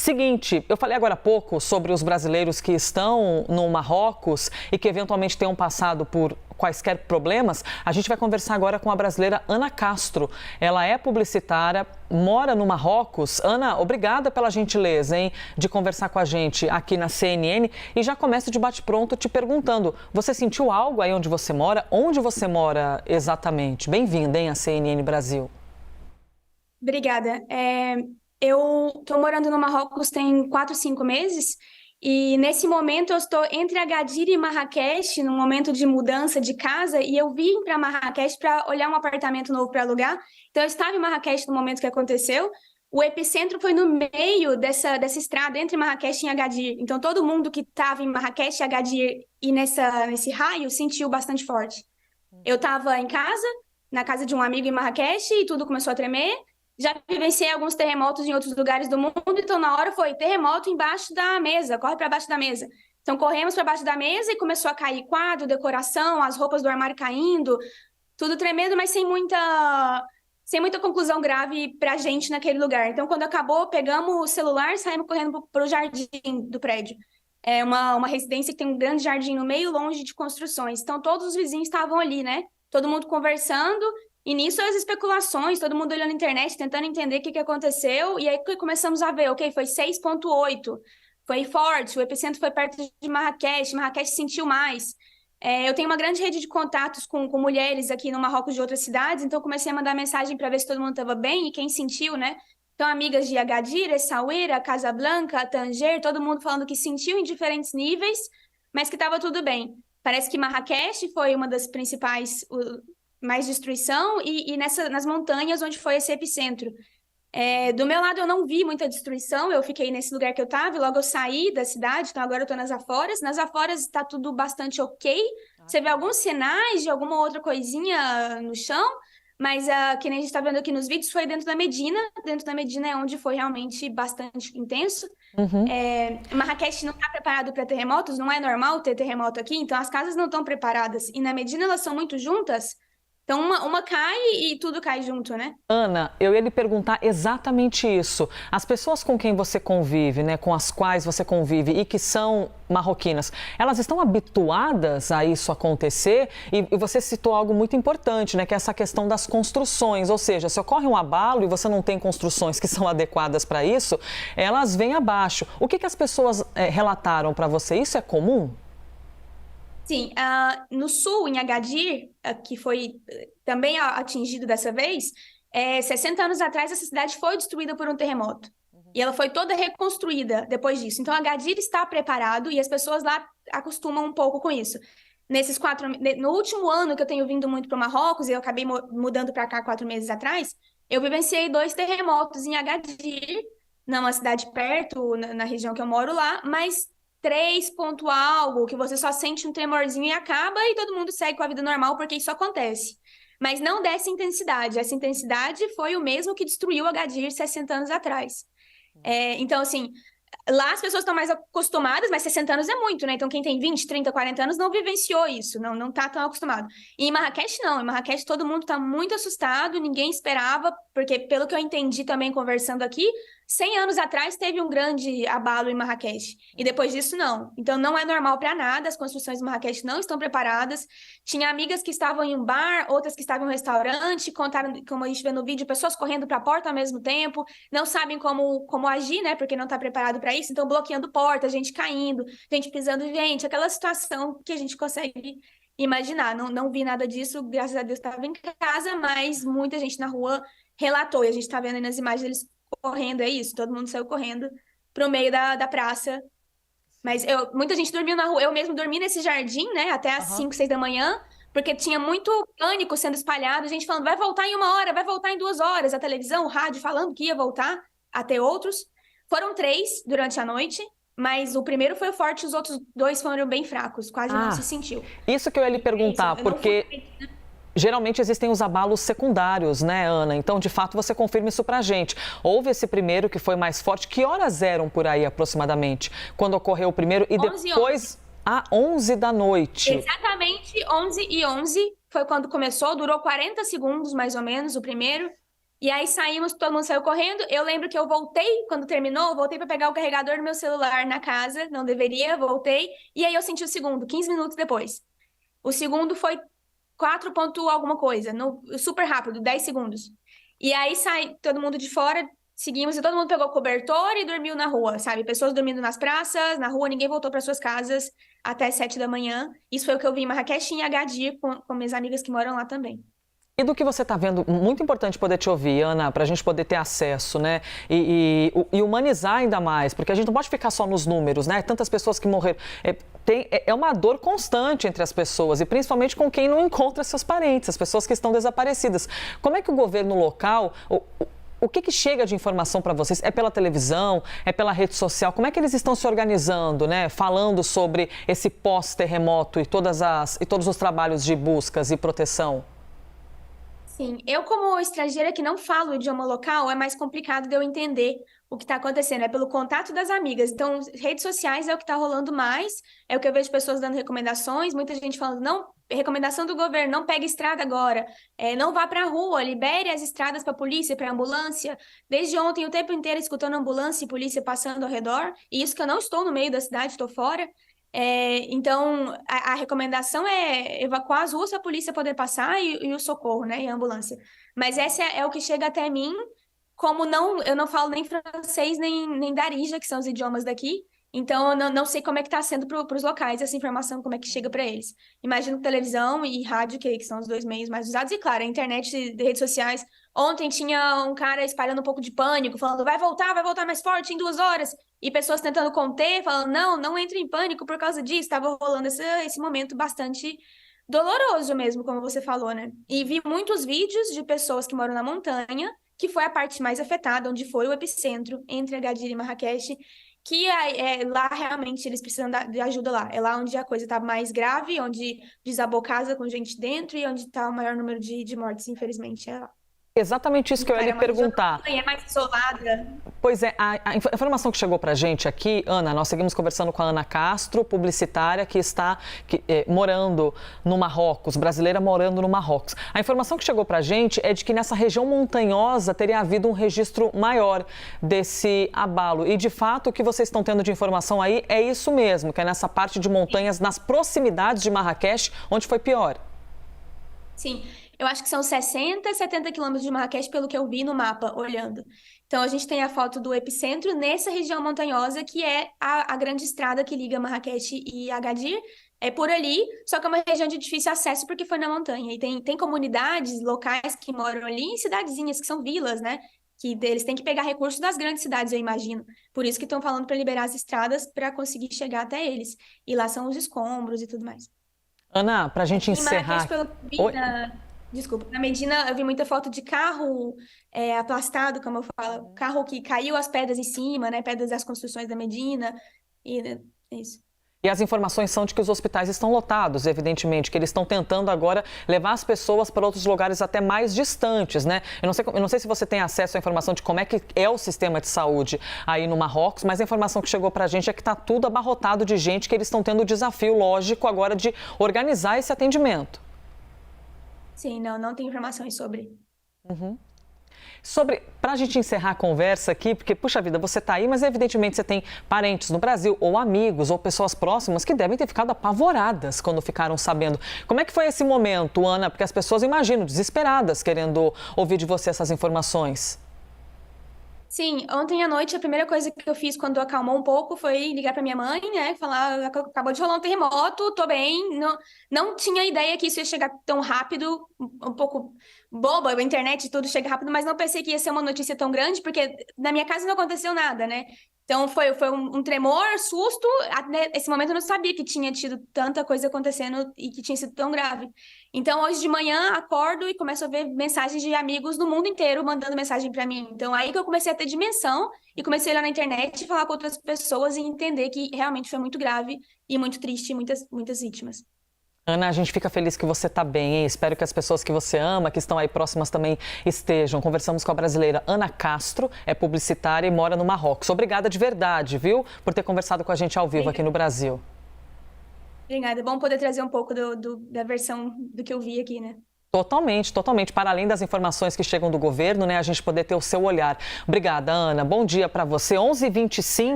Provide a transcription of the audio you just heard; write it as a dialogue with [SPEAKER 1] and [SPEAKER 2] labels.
[SPEAKER 1] Seguinte, eu falei agora há pouco sobre os brasileiros que estão no Marrocos e que eventualmente tenham passado por quaisquer problemas. A gente vai conversar agora com a brasileira Ana Castro. Ela é publicitária, mora no Marrocos. Ana, obrigada pela gentileza, de conversar com a gente aqui na CNN. E já começo de bate-pronto te perguntando, você sentiu algo aí onde você mora? Onde você mora exatamente? Bem-vinda, à CNN Brasil.
[SPEAKER 2] Obrigada. Eu estou morando no Marrocos tem 4, 5 meses e nesse momento eu estou entre Agadir e Marrakech, num momento de mudança de casa, e eu vim para Marrakech para olhar um apartamento novo para alugar. Então eu estava em Marrakech no momento que aconteceu. O epicentro foi no meio dessa estrada entre Marrakech e Agadir. Então todo mundo que estava em Marrakech, Agadir e nesse raio sentiu bastante forte. Eu estava em casa, na casa de um amigo em Marrakech, e tudo começou a tremer. Já vivenciei alguns terremotos em outros lugares do mundo, então na hora foi terremoto embaixo da mesa, corre para baixo da mesa. Então corremos para baixo da mesa e começou a cair quadro, decoração, as roupas do armário caindo, tudo tremendo, mas sem muita conclusão grave para a gente naquele lugar. Então quando acabou, pegamos o celular e saímos correndo para o jardim do prédio. É uma residência que tem um grande jardim no meio, longe de construções. Então todos os vizinhos estavam ali, né? Todo mundo conversando. E nisso as especulações, todo mundo olhando na internet, tentando entender o que aconteceu, e aí começamos a ver, ok, foi 6,8, foi forte, o epicentro foi perto de Marrakech, Marrakech sentiu mais. Eu tenho uma grande rede de contatos com mulheres aqui no Marrocos de outras cidades, então comecei a mandar mensagem para ver se todo mundo estava bem e quem sentiu, né? Então amigas de Agadir, Essaouira, Casablanca, Tanger, todo mundo falando que sentiu em diferentes níveis, mas que estava tudo bem. Parece que Marrakech foi uma das principais... mais destruição, e nas montanhas onde foi esse epicentro. Do meu lado eu não vi muita destruição, eu fiquei nesse lugar que eu estava, e logo eu saí da cidade, então agora eu estou nas Aforas. Nas Aforas está tudo bastante ok, você vê alguns sinais de alguma outra coisinha no chão, mas que nem a gente está vendo aqui nos vídeos, foi dentro da Medina é onde foi realmente bastante intenso.
[SPEAKER 1] Uhum.
[SPEAKER 2] Marrakech não está preparado para terremotos, não é normal ter terremoto aqui, então as casas não estão preparadas, e na Medina elas são muito juntas. Então, uma cai e tudo cai junto, né?
[SPEAKER 1] Ana, eu ia lhe perguntar exatamente isso. As pessoas com quem você convive, né, com as quais você convive e que são marroquinas, elas estão habituadas a isso acontecer? E você citou algo muito importante, né, que é essa questão das construções. Ou seja, se ocorre um abalo e você não tem construções que são adequadas para isso, elas vêm abaixo. O que as pessoas relataram para você? Isso é comum?
[SPEAKER 2] Sim, no sul, em Agadir, que foi também atingido dessa vez, 60 anos atrás essa cidade foi destruída por um terremoto. E ela foi toda reconstruída depois disso. Então, Agadir está preparado e as pessoas lá acostumam um pouco com isso. No último ano que eu tenho vindo muito para o Marrocos, e eu acabei mudando para cá 4 meses atrás, eu vivenciei 2 terremotos em Agadir, numa cidade perto, na região que eu moro lá, mas 3 ponto algo, que você só sente um tremorzinho e acaba, e todo mundo segue com a vida normal, porque isso acontece. Mas não dessa intensidade. Essa intensidade foi o mesmo que destruiu Agadir 60 anos atrás. Então, assim, lá as pessoas estão mais acostumadas, mas 60 anos é muito, né? Então, quem tem 20, 30, 40 anos não vivenciou isso, não tá tão acostumado. E em Marrakech, não. Em Marrakech, todo mundo tá muito assustado, ninguém esperava, porque, pelo que eu entendi também conversando aqui, 100 anos atrás teve um grande abalo em Marrakech. E depois disso, não. Então, não é normal para nada, as construções de Marrakech não estão preparadas. Tinha amigas que estavam em um bar, outras que estavam em um restaurante, contaram, como a gente vê no vídeo, pessoas correndo para a porta ao mesmo tempo, não sabem como agir, né? Porque não está preparado para isso, então bloqueando porta, gente caindo, gente pisando, gente, aquela situação que a gente consegue imaginar. Não vi nada disso, graças a Deus estava em casa, mas muita gente na rua relatou, e a gente está vendo aí nas imagens eles correndo, é isso, todo mundo saiu correndo pro meio da praça. Mas muita gente dormiu na rua, eu mesmo dormi nesse jardim, né, até às 5, 6 da manhã, porque tinha muito pânico sendo espalhado, gente falando, vai voltar em 1 hora, vai voltar em 2 horas, a televisão, o rádio falando que ia voltar, até outros. Foram 3 durante a noite, mas o primeiro foi forte, os outros 2 foram bem fracos, quase não se sentiu.
[SPEAKER 1] Isso que eu ia lhe perguntar, porque geralmente existem os abalos secundários, né, Ana? Então, de fato, você confirma isso pra gente. Houve esse primeiro que foi mais forte. Que horas eram por aí, aproximadamente, quando ocorreu o primeiro? E
[SPEAKER 2] 11
[SPEAKER 1] depois, 11 da noite.
[SPEAKER 2] Exatamente, 11h11 foi quando começou. Durou 40 segundos, mais ou menos, o primeiro. E aí saímos, todo mundo saiu correndo. Eu lembro que eu voltei, quando terminou, voltei para pegar o carregador do meu celular na casa, não deveria, voltei. E aí eu senti o segundo, 15 minutos depois. O segundo foi 4 ponto alguma coisa, super rápido, 10 segundos. E aí sai todo mundo de fora, seguimos e todo mundo pegou cobertor e dormiu na rua, sabe? Pessoas dormindo nas praças, na rua, ninguém voltou para suas casas até 7 da manhã. Isso foi o que eu vi em Marrakech e em Agadir com minhas amigas que moram lá também.
[SPEAKER 1] E do que você está vendo, muito importante poder te ouvir, Ana, para a gente poder ter acesso, né? E humanizar ainda mais, porque a gente não pode ficar só nos números, né? Tantas pessoas que morreram. É uma dor constante entre as pessoas, e principalmente com quem não encontra seus parentes, as pessoas que estão desaparecidas. Como é que o governo local. O que chega de informação para vocês? É pela televisão? É pela rede social? Como é que eles estão se organizando, né? Falando sobre esse pós-terremoto e todos os trabalhos de buscas e proteção?
[SPEAKER 2] Sim, eu como estrangeira que não falo o idioma local, é mais complicado de eu entender o que está acontecendo. É pelo contato das amigas. Então, redes sociais é o que está rolando mais, é o que eu vejo pessoas dando recomendações, muita gente falando, não, recomendação do governo, não pegue estrada agora, não vá para a rua, libere as estradas para a polícia, para a ambulância. Desde ontem, o tempo inteiro, escutando ambulância e polícia passando ao redor, e isso que eu não estou no meio da cidade, estou fora. Então, a recomendação é evacuar as ruas para a polícia poder passar e o socorro, né, e a ambulância. Mas esse é o que chega até mim, como eu não falo nem francês, nem darija, que são os idiomas daqui, então eu não sei como é que está sendo para os locais essa informação, como é que chega para eles. Imagino que televisão e rádio, que são os dois meios mais usados, e claro, a internet e redes sociais. Ontem tinha um cara espalhando um pouco de pânico, falando vai voltar mais forte em 2 horas. E pessoas tentando conter, falando, não entre em pânico por causa disso. Estava rolando esse momento bastante doloroso mesmo, como você falou, né? E vi muitos vídeos de pessoas que moram na montanha, que foi a parte mais afetada, onde foi o epicentro, entre Agadir e Marrakech, que lá realmente eles precisam de ajuda lá. É lá onde a coisa está mais grave, onde desabou casa com gente dentro e onde está o maior número de mortes, infelizmente. É lá.
[SPEAKER 1] Exatamente isso que eu ia lhe perguntar.
[SPEAKER 2] É mais isolada.
[SPEAKER 1] Pois é, a informação que chegou para a gente aqui, Ana, nós seguimos conversando com a Ana Castro, publicitária que está morando no Marrocos, brasileira morando no Marrocos. A informação que chegou para a gente é de que nessa região montanhosa teria havido um registro maior desse abalo. E, de fato, o que vocês estão tendo de informação aí é isso mesmo, que é nessa parte de montanhas, nas proximidades de Marrakech, onde foi pior.
[SPEAKER 2] Sim, eu acho que são 60, 70 quilômetros de Marrakech, pelo que eu vi no mapa, olhando. Então, a gente tem a foto do epicentro nessa região montanhosa, que é a grande estrada que liga Marrakech e Agadir. É por ali, só que é uma região de difícil acesso porque foi na montanha. E tem comunidades locais que moram ali em cidadezinhas, que são vilas, né? Que eles têm que pegar recursos das grandes cidades, eu imagino. Por isso que estão falando para liberar as estradas para conseguir chegar até eles. E lá são os escombros e tudo mais.
[SPEAKER 1] Ana, para a gente encerrar.
[SPEAKER 2] Desculpa, na Medina eu vi muita foto de carro aplastado, como eu falo, carro que caiu as pedras em cima, né? Pedras das construções da Medina, e isso.
[SPEAKER 1] E as informações são de que os hospitais estão lotados, evidentemente, que eles estão tentando agora levar as pessoas para outros lugares até mais distantes, né? Eu não sei se você tem acesso à informação de como é que é o sistema de saúde aí no Marrocos, mas a informação que chegou para a gente é que está tudo abarrotado de gente, que eles estão tendo o desafio, lógico, agora de organizar esse atendimento.
[SPEAKER 2] Sim, não tem informações sobre.
[SPEAKER 1] Uhum. Para a gente encerrar a conversa aqui, porque, puxa vida, você está aí, mas evidentemente você tem parentes no Brasil, ou amigos, ou pessoas próximas que devem ter ficado apavoradas quando ficaram sabendo. Como é que foi esse momento, Ana? Porque as pessoas, imagino, desesperadas, querendo ouvir de você essas informações.
[SPEAKER 2] Sim, ontem à noite a primeira coisa que eu fiz quando acalmou um pouco foi ligar para minha mãe, né? Falar, acabou de rolar um terremoto, tô bem. Não tinha ideia que isso ia chegar tão rápido, um pouco boba, a internet tudo chega rápido, mas não pensei que ia ser uma notícia tão grande, porque na minha casa não aconteceu nada, né? Então foi um tremor, susto. Nesse momento eu não sabia que tinha tido tanta coisa acontecendo e que tinha sido tão grave. Então hoje de manhã acordo e começo a ver mensagens de amigos do mundo inteiro mandando mensagem para mim. Então aí que eu comecei a ter dimensão e comecei a ir lá na internet e falar com outras pessoas e entender que realmente foi muito grave e muito triste, muitas vítimas.
[SPEAKER 1] Ana, a gente fica feliz que você está bem, hein? Espero que as pessoas que você ama, que estão aí próximas também estejam. Conversamos com a brasileira Ana Castro, é publicitária e mora no Marrocos. Obrigada de verdade, viu? Por ter conversado com a gente ao vivo aqui no Brasil.
[SPEAKER 2] Obrigada, é bom poder trazer um pouco da versão do que eu vi aqui, né?
[SPEAKER 1] Totalmente, totalmente. Para além das informações que chegam do governo, né, a gente poder ter o seu olhar. Obrigada, Ana. Bom dia para você. 11h25.